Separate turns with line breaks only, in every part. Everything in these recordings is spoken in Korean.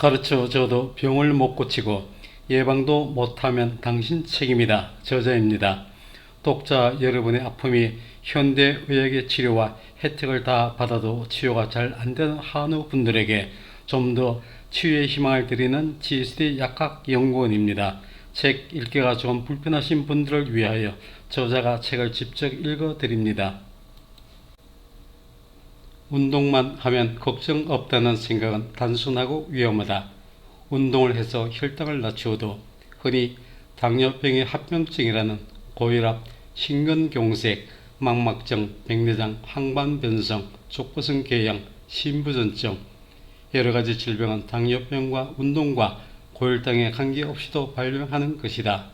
가르쳐줘도 병을 못 고치고 예방도 못하면 당신 책임이다. 저자입니다. 독자 여러분의 아픔이 현대의학의 치료와 혜택을 다 받아도 치유가 잘 안되는 한우분들에게 좀 더 치유의 희망을 드리는 GSD 약학연구원입니다. 책 읽기가 좀 불편하신 분들을 위하여 저자가 책을 직접 읽어드립니다. 운동만 하면 걱정 없다는 생각은 단순하고 위험하다. 운동을 해서 혈당을 낮추어도 흔히 당뇨병의 합병증이라는 고혈압, 심근경색, 망막증, 백내장, 항반변성, 족부성 궤양, 심부전증, 여러가지 질병은 당뇨병과 운동과 고혈당에 관계없이도 발병하는 것이다.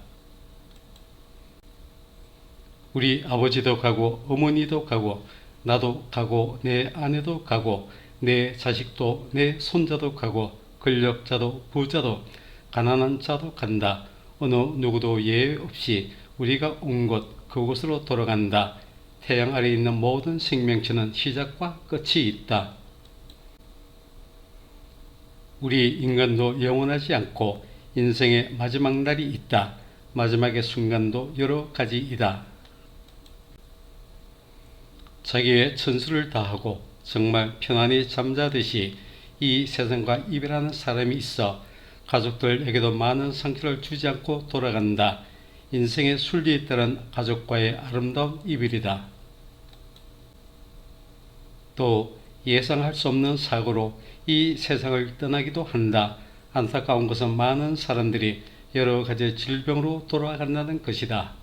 우리 아버지도 가고 어머니도 가고 나도 가고 내 아내도 가고 내 자식도 내 손자도 가고 권력자도 부자도 가난한 자도 간다. 어느 누구도 예외 없이 우리가 온 곳 그곳으로 돌아간다. 태양 아래 있는 모든 생명체는 시작과 끝이 있다. 우리 인간도 영원하지 않고 인생의 마지막 날이 있다. 마지막의 순간도 여러 가지이다. 자기의 천수를 다하고 정말 편안히 잠자듯이 이 세상과 이별하는 사람이 있어 가족들에게도 많은 상처를 주지 않고 돌아간다. 인생의 순리에 따른 가족과의 아름다운 이별이다. 또 예상할 수 없는 사고로 이 세상을 떠나기도 한다. 안타까운 것은 많은 사람들이 여러 가지 질병으로 돌아간다는 것이다.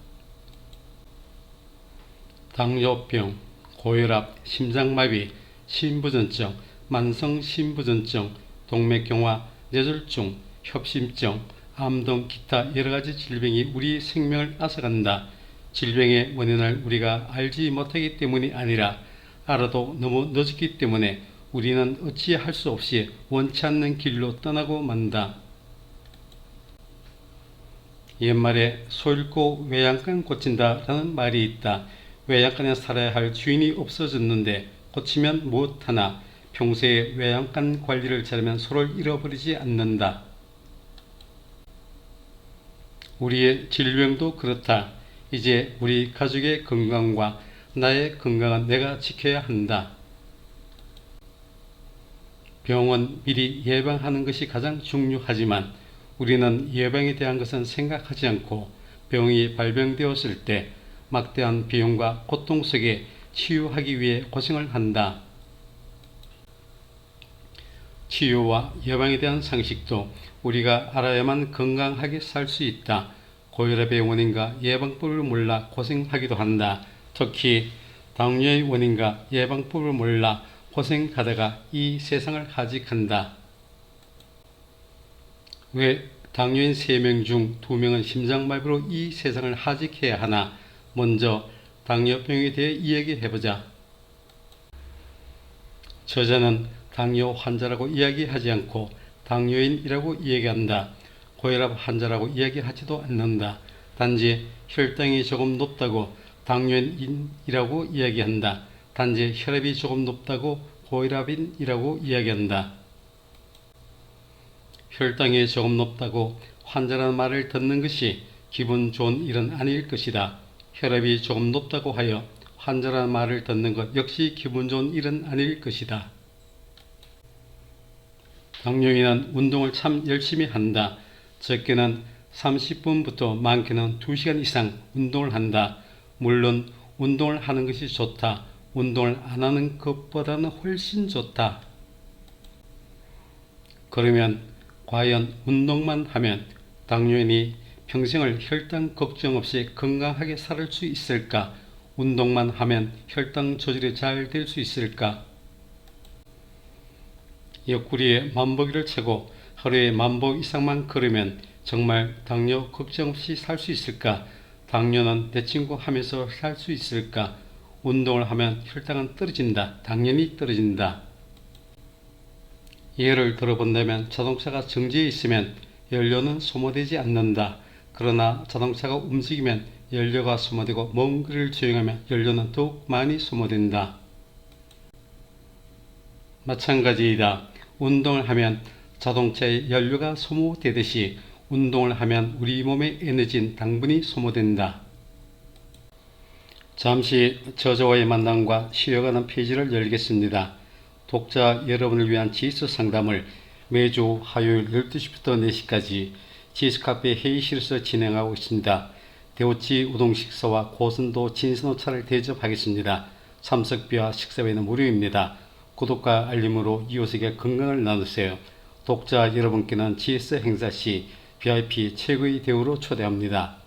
당뇨병, 고혈압, 심장마비, 심부전증, 만성심부전증, 동맥경화, 뇌졸중, 협심증, 암 등 기타 여러가지 질병이 우리 생명을 앗아간다. 질병의 원인을 우리가 알지 못하기 때문이 아니라 알아도 너무 늦었기 때문에 우리는 어찌할 수 없이 원치 않는 길로 떠나고 만다. 옛말에 소 잃고 외양간 고친다 라는 말이 있다. 외양간에 살아야 할 주인이 없어졌는데 고치면 무엇하나 평소에 외양간 관리를 잘하면 소를 잃어버리지 않는다. 우리의 질병도 그렇다. 이제 우리 가족의 건강과 나의 건강은 내가 지켜야 한다. 병은 미리 예방하는 것이 가장 중요하지만 우리는 예방에 대한 것은 생각하지 않고 병이 발병되었을 때 막대한 비용과 고통 속에 치유하기 위해 고생을 한다. 치유와 예방에 대한 상식도 우리가 알아야만 건강하게 살 수 있다. 고혈압의 원인과 예방법을 몰라 고생하기도 한다. 특히 당뇨의 원인과 예방법을 몰라 고생하다가 이 세상을 하직한다. 왜 당뇨인 3명 중 2명은 심장마비로 이 세상을 하직해야 하나? 먼저 당뇨병에 대해 이야기해보자. 저자는 당뇨 환자라고 이야기하지 않고 당뇨인이라고 이야기한다. 고혈압 환자라고 이야기하지도 않는다. 단지 혈당이 조금 높다고 당뇨인이라고 이야기한다. 단지 혈압이 조금 높다고 고혈압인이라고 이야기한다. 혈당이 조금 높다고 환자라는 말을 듣는 것이 기분 좋은 일은 아닐 것이다. 혈압이 조금 높다고 하여 환자라는 말을 듣는 것 역시 기분 좋은 일은 아닐 것이다. 당뇨인은 운동을 참 열심히 한다. 적게는 30분부터 많게는 2시간 이상 운동을 한다. 물론 운동을 하는 것이 좋다. 운동을 안 하는 것보다는 훨씬 좋다. 그러면 과연 운동만 하면 당뇨인이 평생을 혈당 걱정 없이 건강하게 살 수 있을까? 운동만 하면 혈당 조절이 잘 될 수 있을까? 옆구리에 만보기를 차고 하루에 10,000보 이상만 걸으면 정말 당뇨 걱정 없이 살 수 있을까? 당뇨는 내 친구 하면서 살 수 있을까? 운동을 하면 혈당은 떨어진다. 당연히 떨어진다. 예를 들어본다면 자동차가 정지해 있으면 연료는 소모되지 않는다. 그러나 자동차가 움직이면 연료가 소모되고 먼 거리를 주행하면 연료는 더욱 많이 소모된다. 마찬가지이다. 운동을 하면 자동차의 연료가 소모되듯이 운동을 하면 우리 몸의 에너지인 당분이 소모된다. 잠시 저자와의 만남과 쉬어가는 페이지를 열겠습니다. 독자 여러분을 위한 지수 상담을 매주 화요일 12시부터 4시까지 지수카페 회의실에서 진행하고 있습니다. 대우치 우동 식사와 고선도 진선호차를 대접하겠습니다. 참석비와 식사비는 무료입니다. 구독과 알림으로 이웃에게 건강을 나누세요. 독자 여러분께는 GS 행사 시 VIP 최고의 대우로 초대합니다.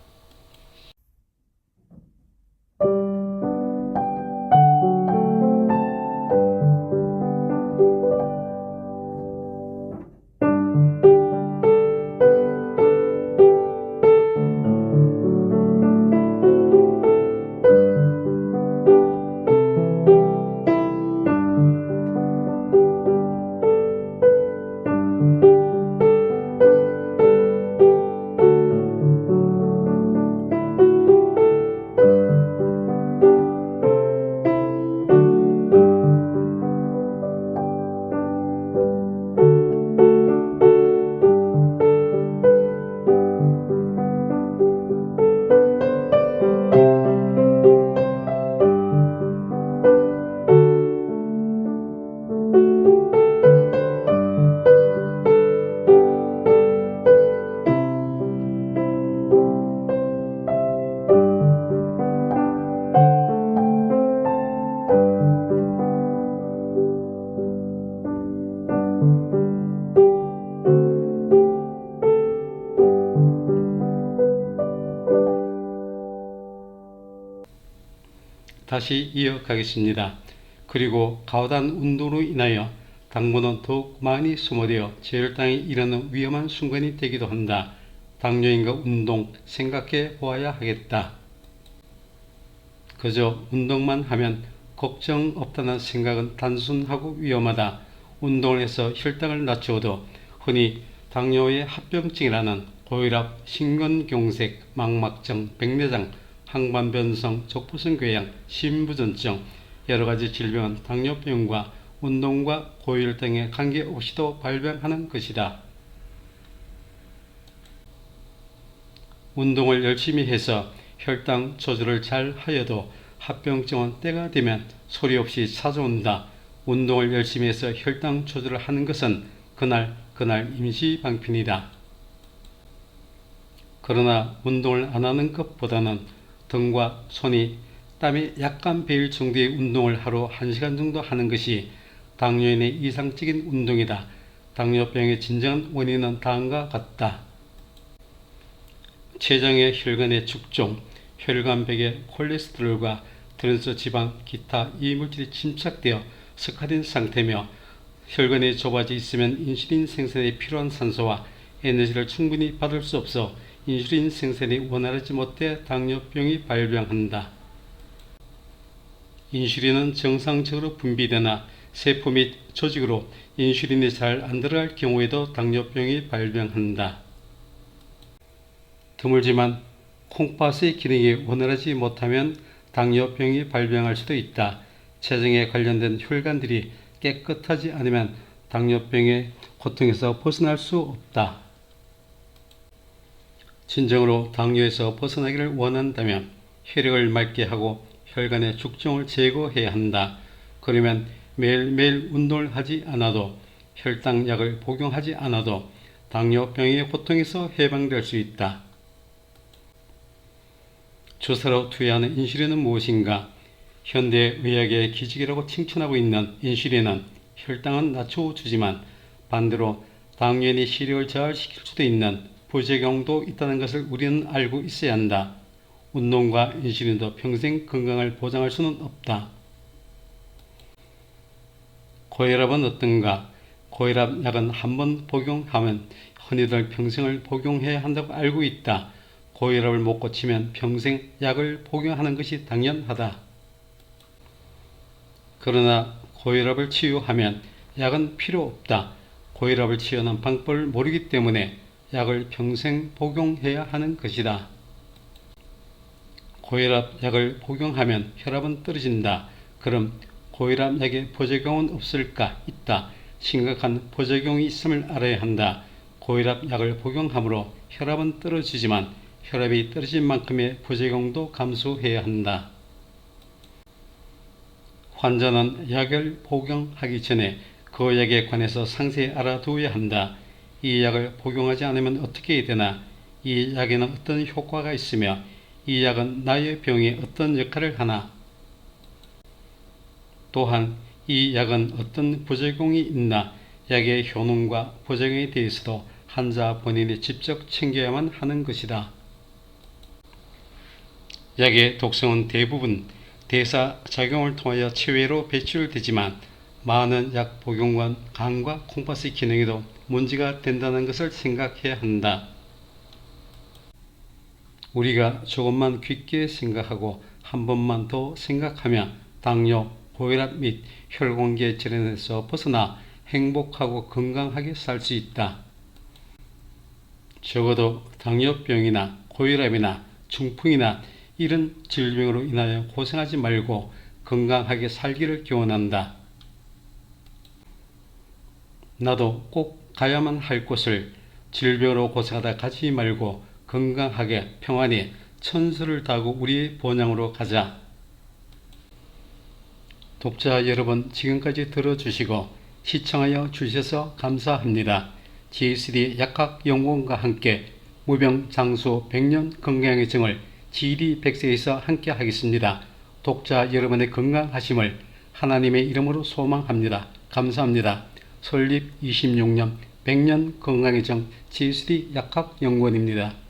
다시 이어가겠습니다. 그리고 과도한 운동으로 인하여 당분은 더욱 많이 소모되어 저혈당에 이르는 위험한 순간이 되기도 한다. 당뇨인과 운동 생각해 보아야 하겠다. 그저 운동만 하면 걱정 없다는 생각은 단순하고 위험하다. 운동을 해서 혈당을 낮추어도 흔히 당뇨의 합병증이라는 고혈압, 심근경색, 망막증, 백내장, 항반변성, 족부성궤양, 심부전증, 여러가지 질병은 당뇨병과 운동과 고혈당에 관계없이도 발병하는 것이다. 운동을 열심히 해서 혈당 조절을 잘 하여도 합병증은 때가 되면 소리 없이 찾아온다. 운동을 열심히 해서 혈당 조절을 하는 것은 그날 임시방편이다. 그러나 운동을 안 하는 것보다는 등과 손이 땀에 약간 배일 정도의 운동을 하루 1시간 정도 하는 것이 당뇨인의 이상적인 운동이다. 당뇨병의 진정한 원인은 다음과 같다. 췌장의 혈관의 축종, 혈관벽에 콜레스테롤과 트랜스지방, 기타 이물질이 침착되어 석화된 상태며 혈관이 좁아져 있으면 인슐린 생산에 필요한 산소와 에너지를 충분히 받을 수 없어 인슐린 생산이 원활하지 못해 당뇨병이 발병한다. 인슐린은 정상적으로 분비되나 세포 및 조직으로 인슐린이 잘 안 들어갈 경우에도 당뇨병이 발병한다. 드물지만 콩팥의 기능이 원활하지 못하면 당뇨병이 발병할 수도 있다. 췌장에 관련된 혈관들이 깨끗하지 않으면 당뇨병의 고통에서 벗어날 수 없다. 진정으로 당뇨에서 벗어나기를 원한다면 혈액을 맑게 하고 혈관의 축종을 제거해야 한다. 그러면 매일매일 운동을 하지 않아도 혈당약을 복용하지 않아도 당뇨병의 고통에서 해방될 수 있다. 주사로 투여하는 인슐린은 무엇인가? 현대의학의 기적이라고 칭찬하고 있는 인슐린은 혈당은 낮춰주지만 반대로 당뇨인의 시력을 저하시킬 수도 있는 부작용도 있다는 것을 우리는 알고 있어야 한다. 운동과 인슐린도 평생 건강을 보장할 수는 없다. 고혈압은 어떤가? 고혈압 약은 한번 복용하면 흔히들 평생을 복용해야 한다고 알고 있다. 고혈압을 못 고치면 평생 약을 복용하는 것이 당연하다. 그러나 고혈압을 치유하면 약은 필요 없다. 고혈압을 치유하는 방법을 모르기 때문에 약을 평생 복용해야 하는 것이다. 고혈압 약을 복용하면 혈압은 떨어진다. 그럼 고혈압 약의 부작용은 없을까? 있다. 심각한 부작용이 있음을 알아야 한다. 고혈압 약을 복용함으로 혈압은 떨어지지만 혈압이 떨어진 만큼의 부작용도 감수해야 한다. 환자는 약을 복용하기 전에 그 약에 관해서 상세히 알아두어야 한다. 이 약을 복용하지 않으면 어떻게 되나? 이 약에는 어떤 효과가 있으며 이 약은 나의 병에 어떤 역할을 하나? 또한 이 약은 어떤 부작용이 있나? 약의 효능과 부작용에 대해서도 환자 본인이 직접 챙겨야만 하는 것이다. 약의 독성은 대부분 대사작용을 통하여 체외로 배출되지만 많은 약 복용과 간과 콩팥의 기능에도 문제가 된다는 것을 생각해야 한다. 우리가 조금만 깊게 생각하고 한 번만 더 생각하면 당뇨, 고혈압 및 혈관계 질환에서 벗어나 행복하고 건강하게 살 수 있다. 적어도 당뇨병이나 고혈압이나 중풍이나 이런 질병으로 인하여 고생하지 말고 건강하게 살기를 기원한다. 나도 꼭 가야만 할 곳을 질병으로 고생하다 가지 말고 건강하게 평안히 천수를 다하고 우리의 본향으로 가자. 독자 여러분, 지금까지 들어주시고 시청하여 주셔서 감사합니다. GSD 약학연구원과 함께 무병장수 100년 건강의 정을 GD100세에서 함께 하겠습니다. 독자 여러분의 건강하심을 하나님의 이름으로 소망합니다. 감사합니다. 설립 26년 100년 건강의 정 GSD 약학연구원입니다.